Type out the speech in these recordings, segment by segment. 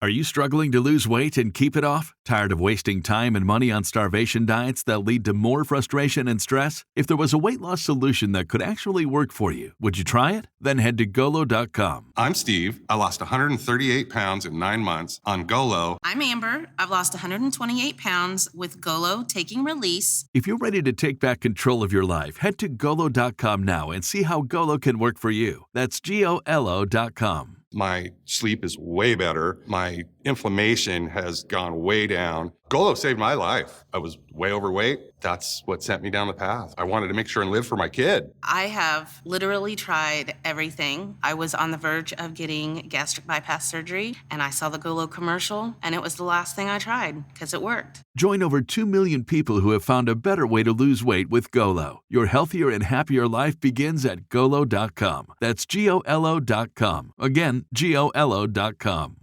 Are you struggling to lose weight and keep it off? Tired of wasting time and money on starvation diets that lead to more frustration and stress? If there was a weight loss solution that could actually work for you, would you try it? Then head to Golo.com. I'm Steve. I lost 138 pounds in 9 months on Golo. I'm Amber. I've lost 128 pounds with Golo Taking Release. If you're ready to take back control of your life, head to Golo.com now and see how Golo can work for you. That's GOLO.com. My sleep is way better. My inflammation has gone way down. Golo saved my life. I was way overweight. That's what sent me down the path. I wanted to make sure and live for my kid. I have literally tried everything. I was on the verge of getting gastric bypass surgery, and I saw the Golo commercial, and it was the last thing I tried because it worked. Join over 2 million people who have found a better way to lose weight with Golo. Your healthier and happier life begins at Golo.com. That's GOLO.com. Again, GOLO.com.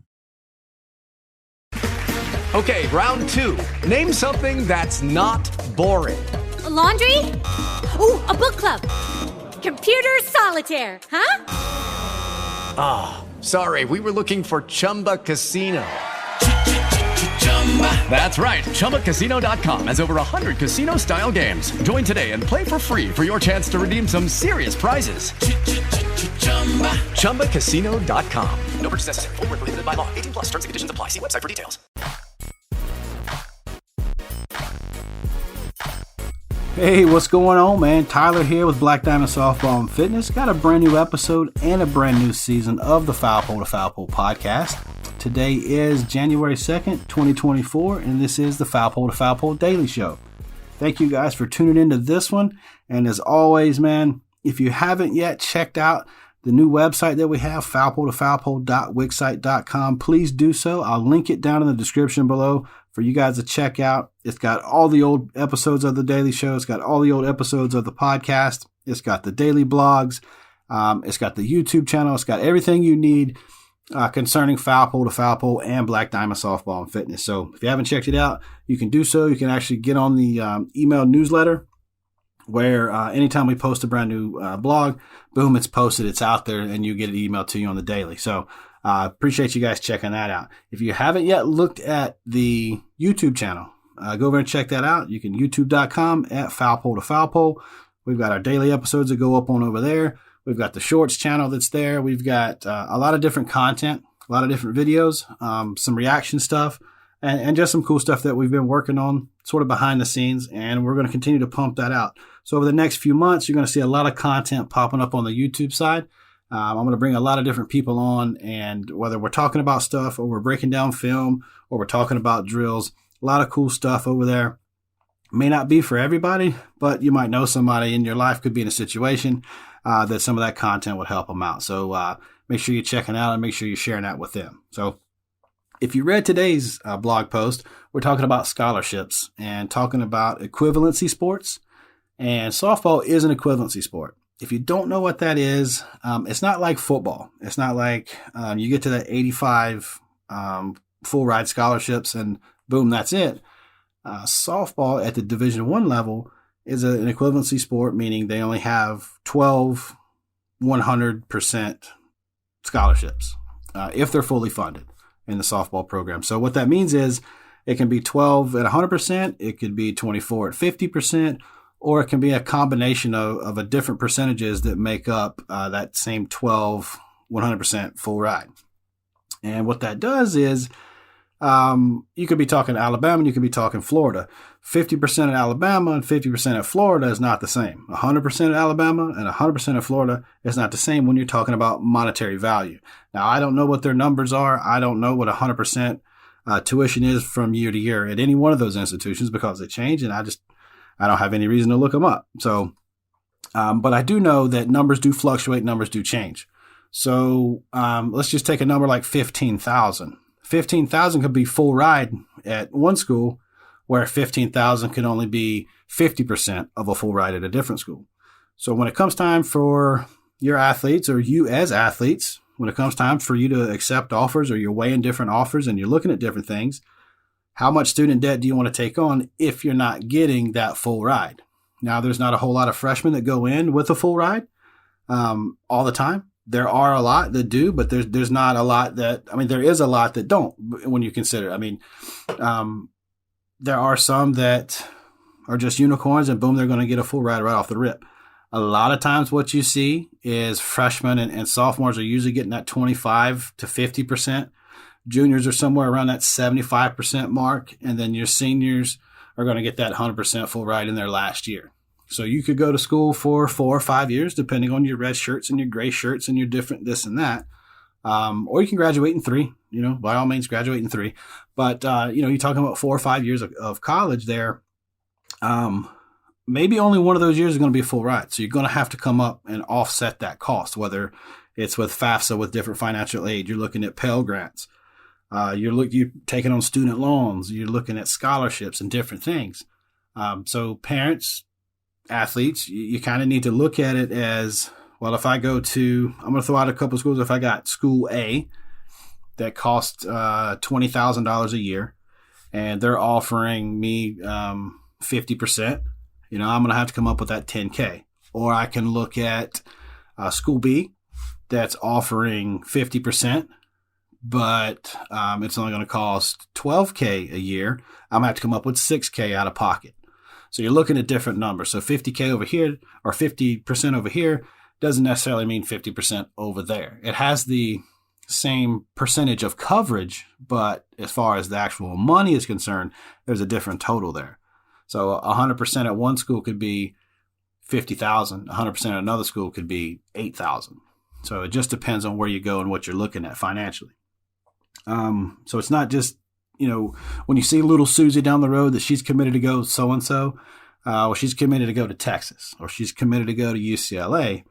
Okay, round two. Name something that's not boring. A laundry? Ooh, a book club. Computer solitaire, huh? Ah, sorry, we were looking for Chumba Casino. That's right, ChumbaCasino.com has over 100 casino-style games. Join today and play for free for your chance to redeem some serious prizes. ChumbaCasino.com. No purchase necessary. Void where prohibited by law. 18 plus. Terms and conditions apply. See website for details. Hey, what's going on, man? Tyler here with Black Diamond Softball and Fitness. Got a brand new episode and a brand new season of the Foul Pole to Foul Pole podcast. Today is January 2nd, 2024, and this is the Foul Pole to Foul Pole Daily Show. Thank you guys for tuning into this one. And as always, man, if you haven't yet checked out the new website that we have, foulpole2foulpole.wixsite.com, please do so. I'll link it down in the description below for you guys to check out. It's got all the old episodes of the Daily Show. It's got all the old episodes of the podcast. It's got the daily blogs. It's got the YouTube channel. It's got everything you need concerning Foul Pole to Foul Pole and Black Diamond Softball and Fitness. So if you haven't checked it out, you can do so. You can actually get on the email newsletter where anytime we post a brand new blog, boom, it's posted, it's out there, and you get it emailed to you on the daily. So appreciate you guys checking that out. If you haven't yet looked at the YouTube channel, go over and check that out. You can youtube.com at Foul Pole to Foul Pole. We've got our daily episodes that go up on over there. We've got the shorts channel that's there. We've got a lot of different content, a lot of different videos, some reaction stuff, and just some cool stuff that we've been working on sort of behind the scenes, and we're going to continue to pump that out. So over the next few months, you're going to see a lot of content popping up on the YouTube side. I'm going to bring a lot of different people on, and whether we're talking about stuff or we're breaking down film or we're talking about drills, a lot of cool stuff over there. May not be for everybody, but you might know somebody in your life could be in a situation that some of that content would help them out. So make sure you're checking out and make sure you're sharing that with them. So if you read today's blog post, we're talking about scholarships and talking about equivalency sports. And softball is an equivalency sport. If you don't know what that is, it's not like football. It's not like you get to that 85 full ride scholarships and boom, that's it. Softball at the Division I level is an equivalency sport, meaning they only have 12 100% scholarships if they're fully funded in the softball program. So what that means is it can be 12 at 100%, it could be 24 at 50%, or it can be a combination of a different percentages that make up that same 12 100% full ride. And what that does is you could be talking Alabama and you could be talking Florida. 50% at Alabama and 50% at Florida is not the same. 100% at Alabama and 100% at Florida is not the same when you're talking about monetary value. Now, I don't know what their numbers are. I don't know what 100% tuition is from year to year at any one of those institutions because they change, and I don't have any reason to look them up. So, but I do know that numbers do fluctuate, numbers do change. So let's just take a number like 15,000. 15,000 could be full ride at one school, where 15,000 can only be 50% of a full ride at a different school. So when it comes time for your athletes or you as athletes, when it comes time for you to accept offers or you're weighing different offers and you're looking at different things, how much student debt do you want to take on if you're not getting that full ride? Now, there's not a whole lot of freshmen that go in with a full ride all the time. There are a lot that do, but there's not a lot that, I mean, there is a lot that don't when you consider, I mean, there are some that are just unicorns and boom, they're going to get a full ride right off the rip. A lot of times what you see is freshmen and sophomores are usually getting that 25 to 50%. Juniors are somewhere around that 75% mark. And then your seniors are going to get that 100% full ride in their last year. So you could go to school for 4 or 5 years, depending on your red shirts and your gray shirts and your different this and that. Or you can graduate in 3, by all means, graduate in 3. But, you're talking about 4 or 5 years of college there. Maybe only one of those years is going to be a full ride. So you're going to have to come up and offset that cost, whether it's with FAFSA, with different financial aid. You're looking at Pell Grants. You're taking on student loans. You're looking at scholarships and different things. So parents, athletes, you kind of need to look at it as, well, if I go to, I'm going to throw out a couple of schools. If I got school A that costs $20,000 a year and they're offering me 50%, I'm going to have to come up with that $10K. Or I can look at school B that's offering 50%, but it's only going to cost $12K a year. I'm going to have to come up with $6K out of pocket. So you're looking at different numbers. So 50K over here or 50% over here doesn't necessarily mean 50% over there. It has the same percentage of coverage, but as far as the actual money is concerned, there's a different total there. So 100% at one school could be 50,000. 100% at another school could be 8,000. So it just depends on where you go and what you're looking at financially. So it's not just, when you see little Susie down the road that she's committed to go so-and-so, or she's committed to go to Texas, or she's committed to go to UCLA,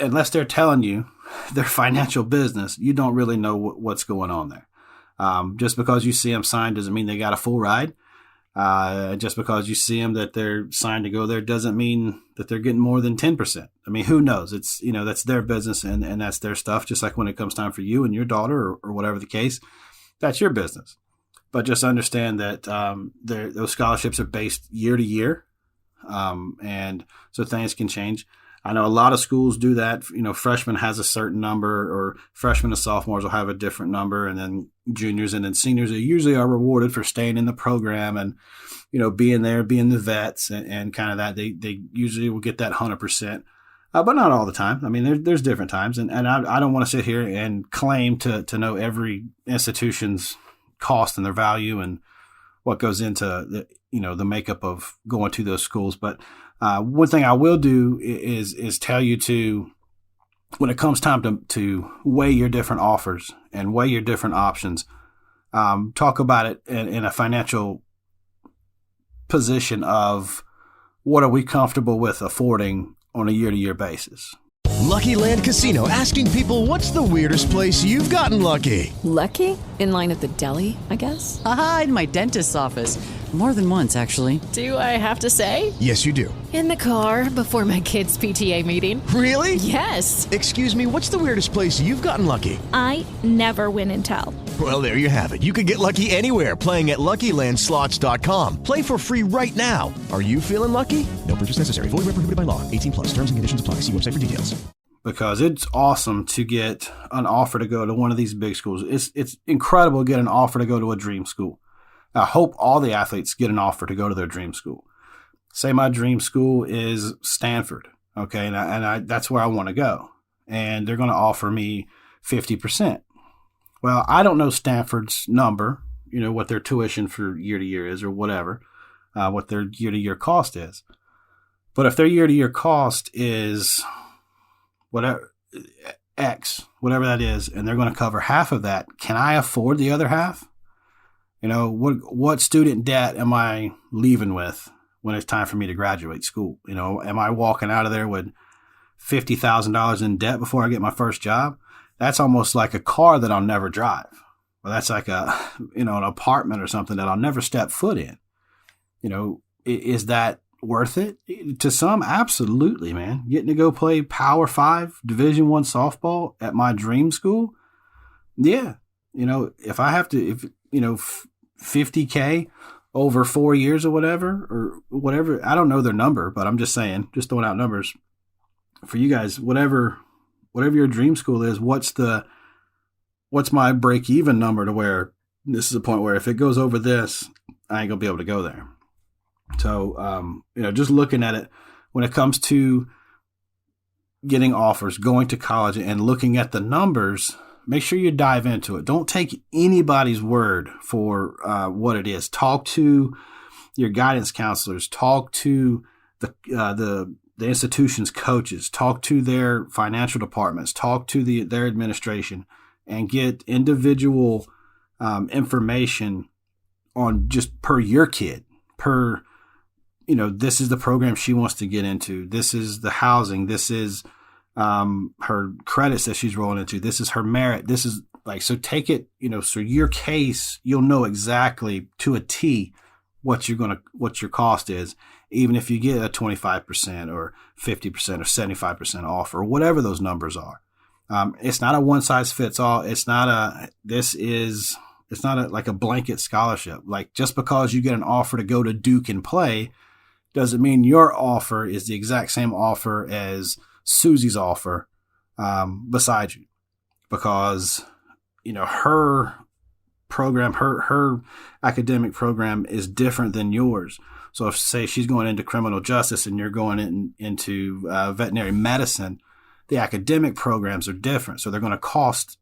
unless they're telling you their financial business, you don't really know what's going on there. Just because you see them signed doesn't mean they got a full ride. Just because you see them that they're signed to go there doesn't mean that they're getting more than 10%. I mean, who knows? It's, that's their business and that's their stuff. Just like when it comes time for you and your daughter or whatever the case, that's your business. But just understand that those scholarships are based year to year. And so things can change. I know a lot of schools do that. Freshman has a certain number, or freshmen and sophomores will have a different number, and then juniors and then seniors usually are rewarded for staying in the program and, being there, being the vets and kind of that. They usually will get that 100%, but not all the time. I mean, there's different times, and I don't want to sit here and claim to know every institution's cost and their value and what goes into the makeup of going to those schools, but one thing I will do is tell you to, when it comes time to weigh your different offers and weigh your different options, talk about it in a financial position of what are we comfortable with affording on a year-to-year basis. Lucky Land Casino, asking people, what's the weirdest place you've gotten lucky? Lucky? In line at the deli, I guess? Aha, in my dentist's office. More than once, actually. Do I have to say? Yes, you do. In the car before my kids' PTA meeting. Really? Yes. Excuse me, what's the weirdest place you've gotten lucky? I never win and tell. Well, there you have it. You can get lucky anywhere, playing at LuckyLandSlots.com. Play for free right now. Are you feeling lucky? No purchase necessary. Void where prohibited by law. 18+. Terms and conditions apply. See website for details. Because it's awesome to get an offer to go to one of these big schools. It's incredible to get an offer to go to a dream school. I hope all the athletes get an offer to go to their dream school. Say my dream school is Stanford, okay, and I that's where I want to go, and they're going to offer me 50%. Well, I don't know Stanford's number, what their tuition for year to year is or whatever, what their year to year cost is. But if their year to year cost is whatever X, whatever that is, and they're going to cover half of that, can I afford the other half? What student debt am I leaving with when it's time for me to graduate school? Am I walking out of there with $50,000 in debt before I get my first job? That's almost like a car that I'll never drive. Well, that's like an apartment or something that I'll never step foot in. Is that worth it? To some, absolutely, man. Getting to go play Power 5 Division I softball at my dream school. Yeah. If I have to, 50K over 4 years or whatever, I don't know their number, but I'm just saying, just throwing out numbers. for you guys, whatever your dream school is, what's my break even number to where this is a point where if it goes over this, I ain't gonna be able to go there. So, just looking at it when it comes to getting offers, going to college and looking at the numbers, make sure you dive into it. Don't take anybody's word for what it is. Talk to your guidance counselors. Talk to the institution's coaches. Talk to their financial departments. Talk to their administration, and get individual information on just per your kid, per, this is the program she wants to get into. This is the housing. This is her credits that she's rolling into. This is her merit. This is so take it, so your case, you'll know exactly to a T what your cost is, even if you get a 25% or 50% or 75% off or whatever those numbers are. It's not a one size fits all. It's not like a blanket scholarship. Like, just because you get an offer to go to Duke and play doesn't mean your offer is the exact same offer as Susie's offer beside you, because her program, her academic program is different than yours. So if, say, she's going into criminal justice and you're going into veterinary medicine, the academic programs are different, so they're going to cost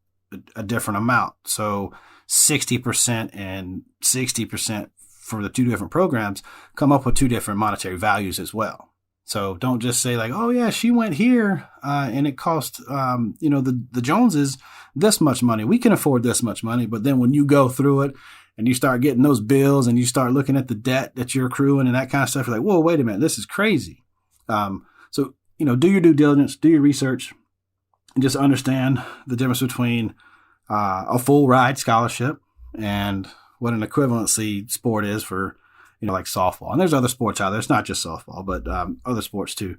a different amount. So 60% and 60% for the two different programs come up with two different monetary values as well. So don't just say like, oh yeah, she went here and it cost, the Joneses this much money. We can afford this much money. But then when you go through it and you start getting those bills and you start looking at the debt that you're accruing and that kind of stuff, you're like, whoa, wait a minute, this is crazy. So do your due diligence, do your research, and just understand the difference between a full ride scholarship and what an equivalency sport is for, like softball. And there's other sports out there. It's not just softball, but other sports too.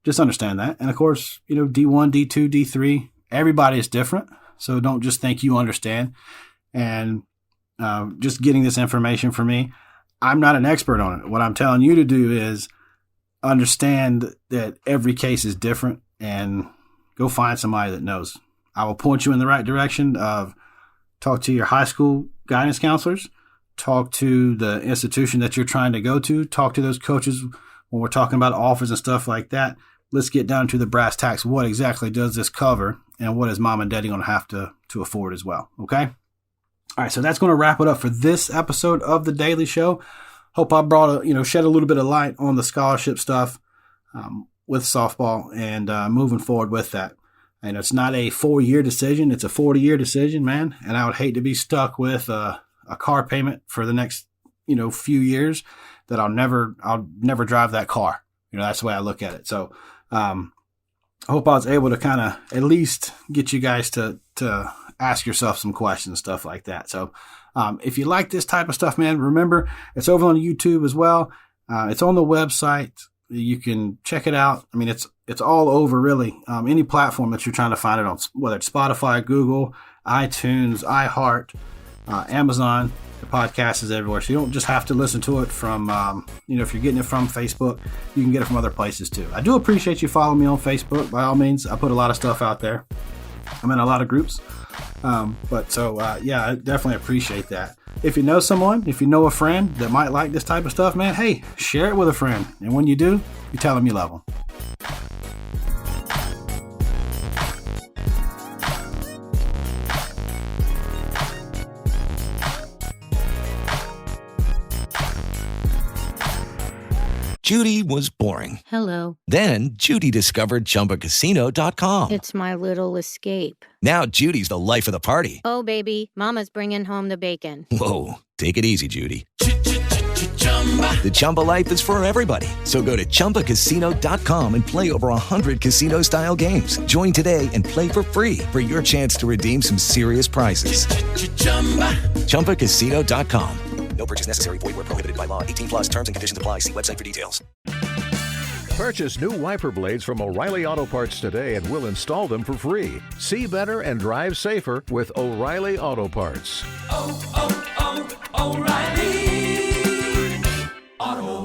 Just understand that. And of course, D1, D2, D3, everybody is different. So don't just think you understand. And just getting this information from me, I'm not an expert on it. What I'm telling you to do is understand that every case is different and go find somebody that knows. I will point you in the right direction of talk to your high school guidance counselors, talk to the institution that you're trying to go to, talk to those coaches when we're talking about offers and stuff like that. Let's get down to the brass tacks. What exactly does this cover, and what is mom and daddy going to have to afford as well? Okay. All right. So that's going to wrap it up for this episode of The Daily Show. Hope I brought shed a little bit of light on the scholarship stuff with softball and moving forward with that. And it's not a 4-year decision. It's a 40-year decision, man. And I would hate to be stuck with a car payment for the next, few years that I'll never drive that car. That's the way I look at it. So, I hope I was able to kind of at least get you guys to ask yourself some questions, stuff like that. So, if you like this type of stuff, man, remember it's over on YouTube as well. It's on the website. You can check it out. I mean, it's all over really. Any platform that you're trying to find it on, whether it's Spotify, Google, iTunes, iHeart, Amazon, the podcast is everywhere. So you don't just have to listen to it from, if you're getting it from Facebook, you can get it from other places too. I do appreciate you following me on Facebook. By all means, I put a lot of stuff out there. I'm in a lot of groups. I definitely appreciate that. If you know someone, if you know a friend that might like this type of stuff, man, hey, share it with a friend. And when you do, you tell them you love them. Judy was boring. Hello. Then Judy discovered ChumbaCasino.com. It's my little escape. Now Judy's the life of the party. Oh, baby, mama's bringing home the bacon. Whoa, take it easy, Judy. The Chumba life is for everybody. So go to ChumbaCasino.com and play over 100 casino-style games. Join today and play for free for your chance to redeem some serious prizes. ChumbaCasino.com. No purchase necessary. Void where prohibited by law. 18 plus terms and conditions apply. See website for details. Purchase new wiper blades from O'Reilly Auto Parts today and we'll install them for free. See better and drive safer with O'Reilly Auto Parts. O'Reilly Auto